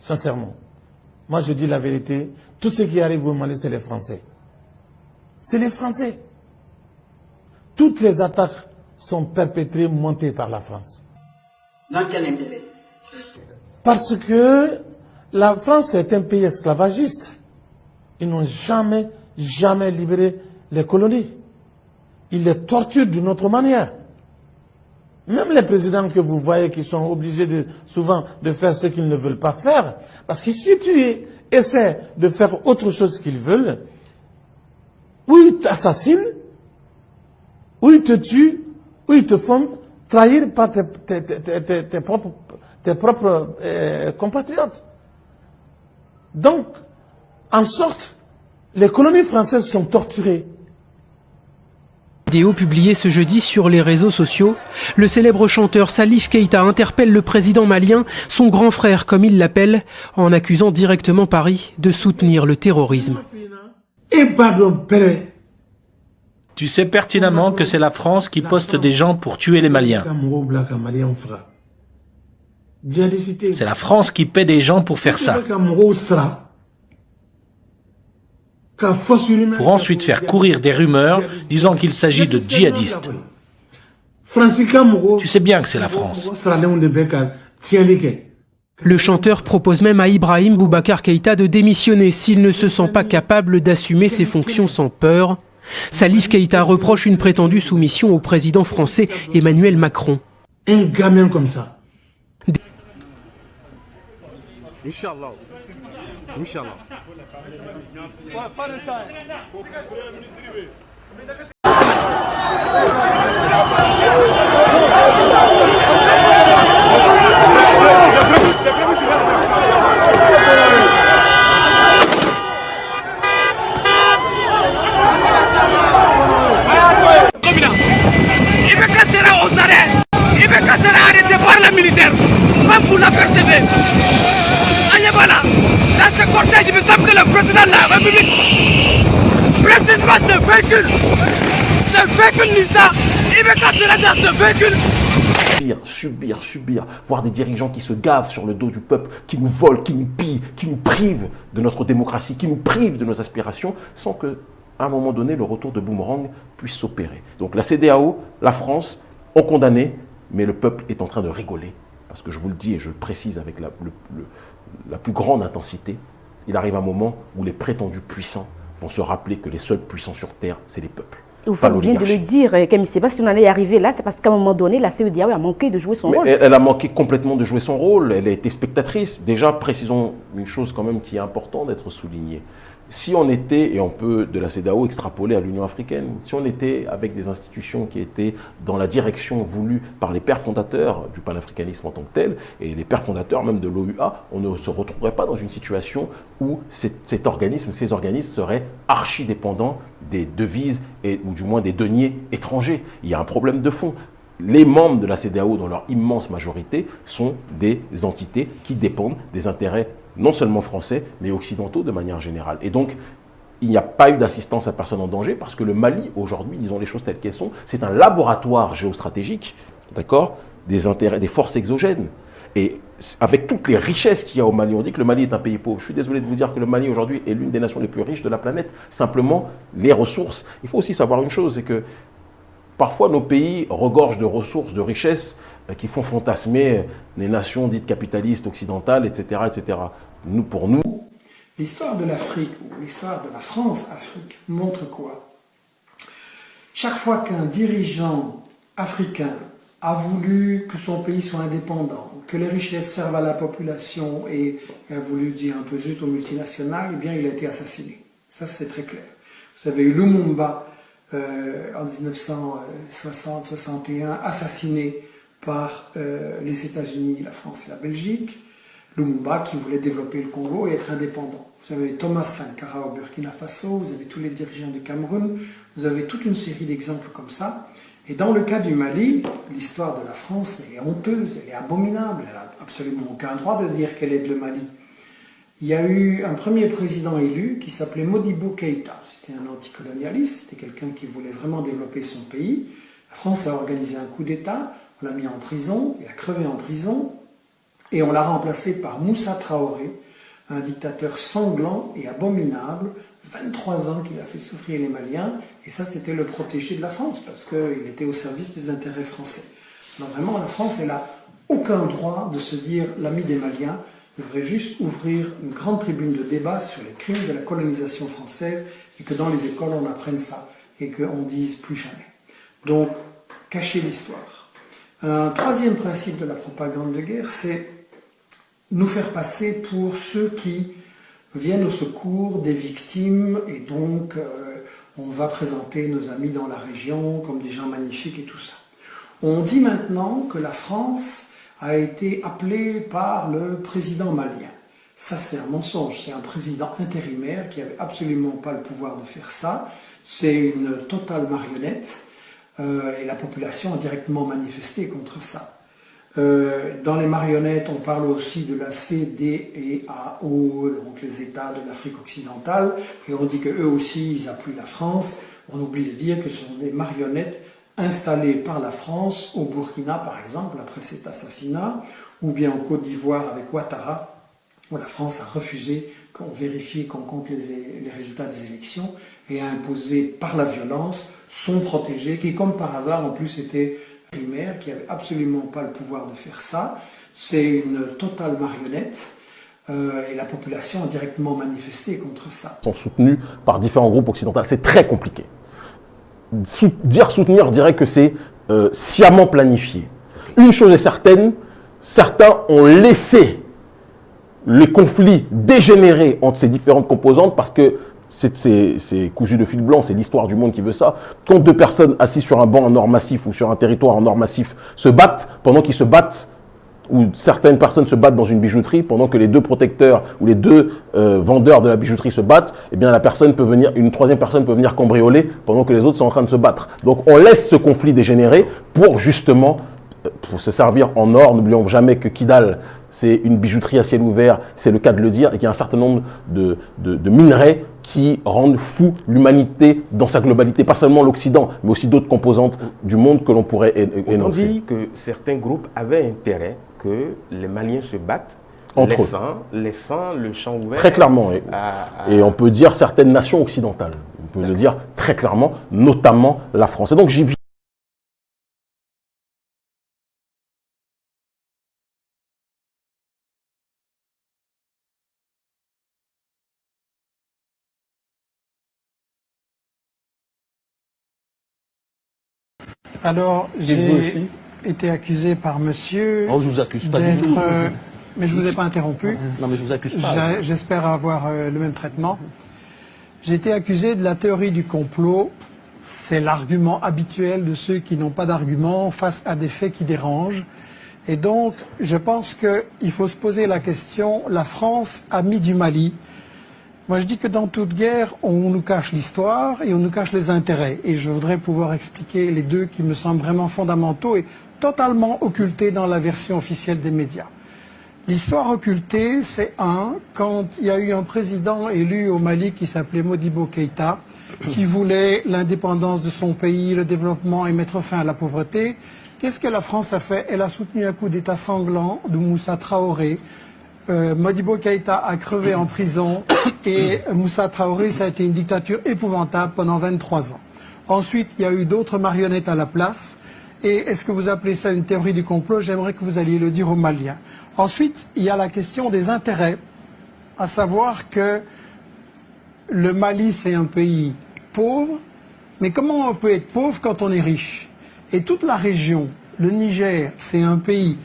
sincèrement. Moi, je dis la vérité. Tout ce qui arrive au Mali, c'est les Français. C'est les Français. Toutes les attaques sont perpétrées, montées par la France. Dans quel intérêt? Parce que la France est un pays esclavagiste. Ils n'ont jamais libéré les colonies. Ils les torturent d'une autre manière. Même les présidents que vous voyez qui sont obligés souvent de faire ce qu'ils ne veulent pas faire, parce que si tu essaies de faire autre chose qu'ils veulent, ou ils t'assassinent, ou ils te tuent, ou ils te font trahir par tes propres compatriotes. Donc, en sorte, les colonies françaises sont torturées. Vidéo publiée ce jeudi sur les réseaux sociaux, le célèbre chanteur Salif Keïta interpelle le président malien, son grand frère comme il l'appelle, en accusant directement Paris de soutenir le terrorisme. Tu sais pertinemment que c'est la France qui poste des gens pour tuer les Maliens. C'est la France qui paie des gens pour faire ça. Pour ensuite faire courir des rumeurs disant qu'il s'agit de djihadistes. Tu sais bien que c'est la France. Le chanteur propose même à Ibrahim Boubacar Keïta de démissionner s'il ne se sent pas capable d'assumer ses fonctions sans peur. Salif Keïta reproche une prétendue soumission au président français Emmanuel Macron. Un gamin comme ça. Inch'Allah. Inch'Allah. Ibeka sera aux arrêts. Ibeka sera arrêté par les militaires. Comme vous l'apercevez. Ayebala, dans ce cortège, il me semble que le président de la République, précisément ce véhicule Nissa, Ibeka sera dans ce véhicule. Subir, voir des dirigeants qui se gavent sur le dos du peuple, qui nous volent, qui nous pillent, qui nous privent de notre démocratie, qui nous privent de nos aspirations, sans que, à un moment donné, le retour de boomerang puisse s'opérer. Donc la CEDEAO, la France ont condamné, mais le peuple est en train de rigoler. Parce que je vous le dis et je le précise avec la plus grande intensité, il arrive un moment où les prétendus puissants vont se rappeler que les seuls puissants sur Terre, c'est les peuples. Vous faites bien de le dire, Camille Seba, si on en est arrivé là, c'est parce qu'à un moment donné, la CEDEAO a manqué de jouer son rôle. Elle a manqué complètement de jouer son rôle, elle a été spectatrice. Déjà, précisons une chose quand même qui est importante d'être soulignée. Si on était, et on peut de la CEDEAO extrapoler à l'Union africaine, si on était avec des institutions qui étaient dans la direction voulue par les pères fondateurs du panafricanisme en tant que tel, et les pères fondateurs même de l'OUA, on ne se retrouverait pas dans une situation où ces organismes seraient archi-dépendants des devises, ou du moins des deniers étrangers. Il y a un problème de fond. Les membres de la CEDEAO, dans leur immense majorité, sont des entités qui dépendent des intérêts non seulement français, mais occidentaux de manière générale. Et donc, il n'y a pas eu d'assistance à personne en danger, parce que le Mali, aujourd'hui, disons les choses telles qu'elles sont, c'est un laboratoire géostratégique, d'accord, des intérêts, des forces exogènes. Et avec toutes les richesses qu'il y a au Mali, on dit que le Mali est un pays pauvre. Je suis désolé de vous dire que le Mali, aujourd'hui, est l'une des nations les plus riches de la planète. Simplement, les ressources. Il faut aussi savoir une chose, c'est que parfois, nos pays regorgent de ressources, de richesses qui font fantasmer les nations dites capitalistes, occidentales, etc. etc. Pour nous... L'histoire de l'Afrique, ou l'histoire de la France-Afrique, montre quoi? Chaque fois qu'un dirigeant africain a voulu que son pays soit indépendant, que les richesses servent à la population et a voulu dire un peu zut aux multinationales, eh bien il a été assassiné. Ça c'est très clair. Vous avez eu Lumumba en 1960-61, assassiné par les États-Unis, la France et la Belgique. Lumumba qui voulait développer le Congo et être indépendant. Vous avez Thomas Sankara au Burkina Faso, vous avez tous les dirigeants du Cameroun, vous avez toute une série d'exemples comme ça. Et dans le cas du Mali, l'histoire de la France, elle est honteuse, elle est abominable, elle n'a absolument aucun droit de dire qu'elle aide le Mali. Il y a eu un premier président élu qui s'appelait Modibo Keïta. C'était un anticolonialiste, c'était quelqu'un qui voulait vraiment développer son pays. La France a organisé un coup d'État, on l'a mis en prison, il a crevé en prison. et on l'a remplacé par Moussa Traoré, un dictateur sanglant et abominable, 23 ans qu'il a fait souffrir les Maliens, et ça c'était le protégé de la France, parce qu'il était au service des intérêts français. Donc vraiment, la France, elle n'a aucun droit de se dire l'ami des Maliens, devrait juste ouvrir une grande tribune de débat sur les crimes de la colonisation française, et que dans les écoles on apprenne ça, et qu'on dise plus jamais. Donc, cacher l'histoire. Un troisième principe de la propagande de guerre, c'est nous faire passer pour ceux qui viennent au secours des victimes, et donc on va présenter nos amis dans la région comme des gens magnifiques et tout ça. On dit maintenant que la France a été appelée par le président malien. Ça, c'est un mensonge. C'est un président intérimaire qui n'avait absolument pas le pouvoir de faire ça. C'est une totale marionnette et la population a directement manifesté contre ça. Dans les marionnettes, on parle aussi de la CEDEAO, donc les États de l'Afrique occidentale, et on dit qu'eux aussi, ils appuient la France. On oublie de dire que ce sont des marionnettes installées par la France au Burkina, par exemple, après cet assassinat, ou bien en Côte d'Ivoire avec Ouattara, où la France a refusé qu'on vérifie, qu'on compte les résultats des élections, et a imposé par la violence son protégé, qui, comme par hasard, en plus était primaire, qui n'avait absolument pas le pouvoir de faire ça. C'est une totale marionnette et la population a directement manifesté contre ça. Sont soutenus par différents groupes occidentaux. C'est très compliqué. Dire soutenir dirait que c'est sciemment planifié. Une chose est certaine, certains ont laissé les conflits dégénérer entre ces différentes composantes parce que c'est cousu de fil blanc, c'est l'histoire du monde qui veut ça. Quand deux personnes assises sur un banc en or massif ou sur un territoire en or massif se battent, pendant qu'ils se battent, ou certaines personnes se battent dans une bijouterie, pendant que les deux protecteurs ou les deux vendeurs de la bijouterie se battent, eh bien une troisième personne peut venir cambrioler pendant que les autres sont en train de se battre. Donc on laisse ce conflit dégénérer pour justement pour se servir en or. N'oublions jamais que Kidal, c'est une bijouterie à ciel ouvert, c'est le cas de le dire, et qu'il y a un certain nombre de minerais qui rendent fou l'humanité dans sa globalité, pas seulement l'Occident, mais aussi d'autres composantes du monde que l'on pourrait énoncer. On dit que certains groupes avaient intérêt que les Maliens se battent, laissant le champ ouvert. Très clairement, et on peut dire certaines nations occidentales, on peut le dire très clairement, notamment la France. Et donc j'y viens. Alors, j'ai été accusé par monsieur. Oh, je vous accuse pas du tout. Mais je vous ai pas interrompu. Non, mais je vous accuse pas. J'espère avoir le même traitement. J'ai été accusé de la théorie du complot. C'est l'argument habituel de ceux qui n'ont pas d'argument face à des faits qui dérangent. Et donc, je pense qu'il faut se poser la question, la France, amie du Mali. Moi, je dis que dans toute guerre, on nous cache l'histoire et on nous cache les intérêts. Et je voudrais pouvoir expliquer les deux qui me semblent vraiment fondamentaux et totalement occultés dans la version officielle des médias. L'histoire occultée, c'est quand il y a eu un président élu au Mali qui s'appelait Modibo Keïta, qui voulait l'indépendance de son pays, le développement et mettre fin à la pauvreté. Qu'est-ce que la France a fait? Elle a soutenu un coup d'État sanglant de Moussa Traoré. Modibo Keïta a crevé en prison et Moussa Traoré, ça a été une dictature épouvantable pendant 23 ans. Ensuite, il y a eu d'autres marionnettes à la place. Et est-ce que vous appelez ça une théorie du complot? J'aimerais que vous alliez le dire aux Maliens. Ensuite, il y a la question des intérêts, à savoir que le Mali, c'est un pays pauvre, mais comment on peut être pauvre quand on est riche? Et toute la région, le Niger, c'est un pays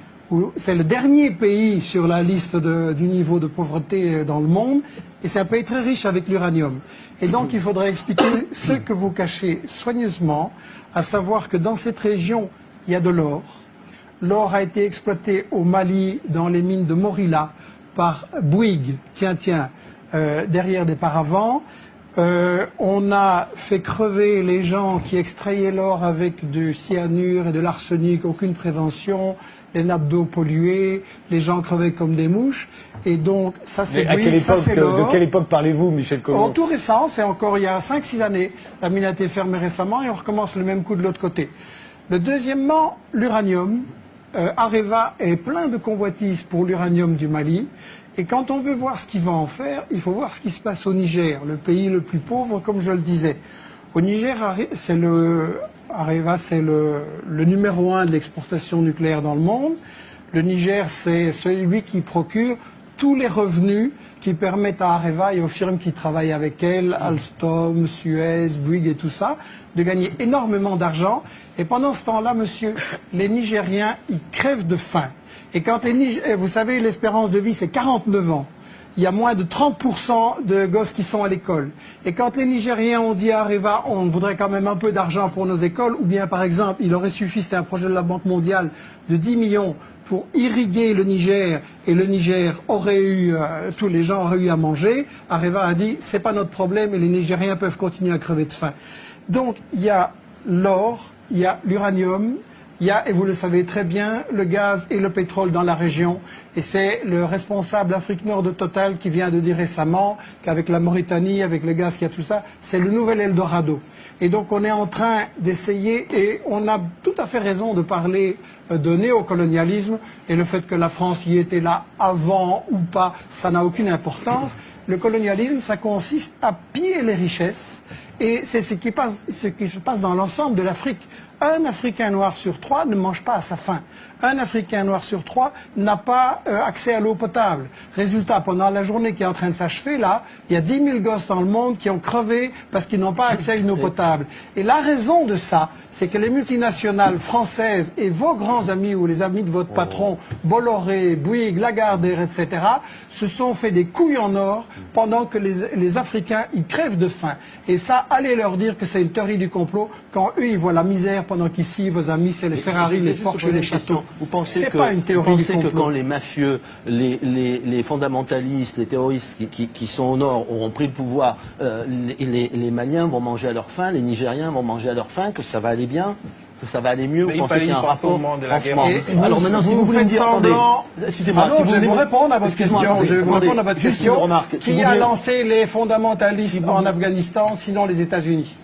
c'est le dernier pays sur la liste du niveau de pauvreté dans le monde, et c'est un pays très riche avec l'uranium. Et donc il faudrait expliquer ce que vous cachez soigneusement, à savoir que dans cette région, il y a de l'or. L'or a été exploité au Mali, dans les mines de Morila, par Bouygues, derrière des paravents. On a fait crever les gens qui extrayaient l'or avec du cyanure et de l'arsenic, aucune prévention, les nappes d'eau polluées, les gens crevaient comme des mouches, et donc ça c'est Bouygues, ça c'est l'or. De quelle époque parlez-vous, Michel Colomb? Tout récent, c'est encore il y a 5-6 années. La mine a été fermée récemment et on recommence le même coup de l'autre côté. Deuxièmement, l'uranium. Areva est plein de convoitises pour l'uranium du Mali. Et quand on veut voir ce qu'il va en faire, il faut voir ce qui se passe au Niger, le pays le plus pauvre, comme je le disais. Au Niger, Areva, c'est le numéro 1 de l'exportation nucléaire dans le monde. Le Niger, c'est celui qui procure tous les revenus qui permettent à Areva et aux firmes qui travaillent avec elle, Alstom, Suez, Bouygues et tout ça, de gagner énormément d'argent. Et pendant ce temps-là, monsieur, les Nigériens, ils crèvent de faim. Et quand vous savez, l'espérance de vie, c'est 49 ans. Il y a moins de 30% de gosses qui sont à l'école. Et quand les Nigériens ont dit à Areva, on voudrait quand même un peu d'argent pour nos écoles, ou bien par exemple, il aurait suffi, c'était un projet de la Banque mondiale, de 10 millions pour irriguer le Niger, et le Niger aurait eu, tous les gens auraient eu à manger, Areva a dit, c'est pas notre problème et les Nigériens peuvent continuer à crever de faim. Donc, il y a l'or, il y a l'uranium, il y a, et vous le savez très bien, le gaz et le pétrole dans la région. Et c'est le responsable Afrique Nord de Total qui vient de dire récemment qu'avec la Mauritanie, avec le gaz qu'il y a tout ça, c'est le nouvel Eldorado. Et donc on est en train d'essayer, et on a tout à fait raison de parler de néocolonialisme, et le fait que la France y était là avant ou pas, ça n'a aucune importance. Le colonialisme, ça consiste à piller les richesses, et c'est ce qui se passe dans l'ensemble de l'Afrique. Un Africain noir sur 3 ne mange pas à sa faim. Un Africain noir sur 3 n'a pas accès à l'eau potable. Résultat, pendant la journée qui est en train de s'achever, là, il y a 10 000 gosses dans le monde qui ont crevé parce qu'ils n'ont pas accès à une eau potable. Et la raison de ça, c'est que les multinationales françaises et vos grands amis ou les amis de votre patron, Bolloré, Bouygues, Lagardère, etc., se sont fait des couilles en or pendant que les Africains, ils crèvent de faim. Et ça, allez leur dire que c'est une théorie du complot quand eux, ils voient la misère pendant qu'ici, vos amis, c'est les Ferrari, les Porsche et les châteaux. Vous pensez c'est pas une théorie du complot. Que quand les mafieux, les fondamentalistes, les terroristes qui sont au nord auront pris le pouvoir, les Maliens vont manger à leur faim, les Nigériens vont manger à leur faim, que ça va aller bien, que ça va aller mieux? Vous pensez qu'il y a un rapport? Alors maintenant, si vous voulez me dire, excusez-moi, je vais vous répondre à votre question. Je vais vous répondre à votre question. Qui a lancé les fondamentalistes en Afghanistan, sinon les États-Unis?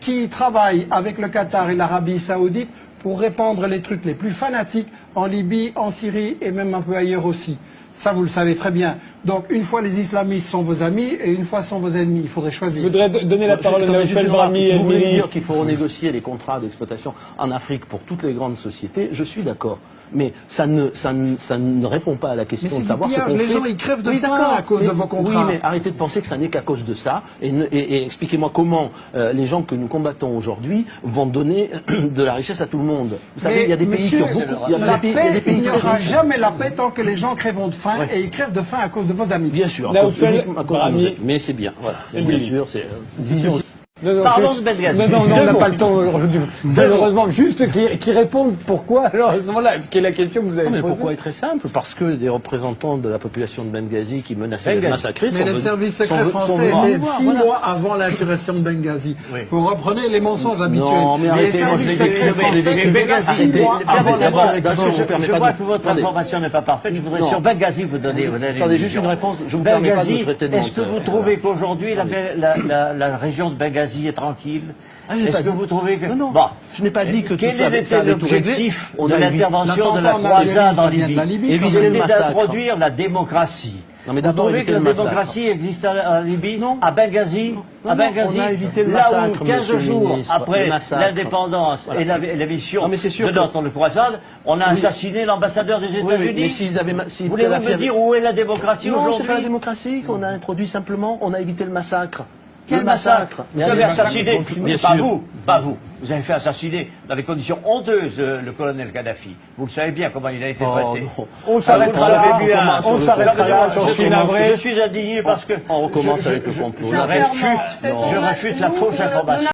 Qui travaille avec le Qatar et l'Arabie Saoudite pour répandre les trucs les plus fanatiques en Libye, en Syrie et même un peu ailleurs aussi. Ça, vous le savez très bien. Donc, une fois les islamistes sont vos amis et une fois sont vos ennemis. Il faudrait choisir. Je voudrais donner la parole à Naoufel Brahmi. Si vous voulez dire qu'il faut renégocier les contrats d'exploitation en Afrique pour toutes les grandes sociétés, je suis d'accord. Mais ça ne répond pas à la question de savoir ce qu'on fait. Les gens, ils crèvent de faim à cause de vos contrats. Oui, mais arrêtez de penser que ça n'est qu'à cause de ça. Et expliquez-moi comment les gens que nous combattons aujourd'hui vont donner de la richesse à tout le monde. Vous savez, il y a des pays qui ont beaucoup... Il n'y aura jamais la paix tant que les gens crèveront de faim, et ils crèvent de faim à cause de vos amis. Bien sûr, à cause de vos amis. Mais c'est bien, voilà. Bien sûr, c'est... Parlons de Benghazi. Non, on n'a pas le temps aujourd'hui. Malheureusement, juste qui répondent pourquoi, alors à ce moment-là, quelle est la question que vous avez posée? Pourquoi est très simple? Parce que des représentants de la population de Benghazi qui menaçaient de massacrer mais les services secrets français étaient 6 mois avant l'insurrection de Benghazi. Vous reprenez les mensonges habituels. Non, mais les services secrets français étaient 6 mois avant l'insurrection. Je vois que votre information n'est pas parfaite. Je voudrais sur Benghazi vous donner... Attendez, juste une réponse. Je vous permets pas de me traiter de menteur. Est-ce que vous trouvez qu'aujourd'hui, la région de Benghazi est tranquille? Est-ce que vous trouvez que... Non, je n'ai pas dit que quel était l'objectif de l'intervention de la croisade en Libye? C'était d'introduire la démocratie. Vous trouvez que la démocratie existe en Libye? Non. À Benghazi? À Benghazi, là où 15 jours après l'indépendance et la mission de notre croisade, on a assassiné l'ambassadeur des États-Unis. Voulez-vous me dire où est la démocratie aujourd'hui? Non, c'est pas la démocratie qu'on a introduit simplement, on a évité le massacre. Quel massacre? Vous avez assassiné, mais pas vous, pas vous. Vous avez fait assassiner dans des conditions honteuses le colonel Kadhafi. Vous le savez bien comment il a été traité. On s'arrêtera là. On s'arrêtera là. Je suis indigné parce que on recommence avec le complot. Je réfute la fausse information.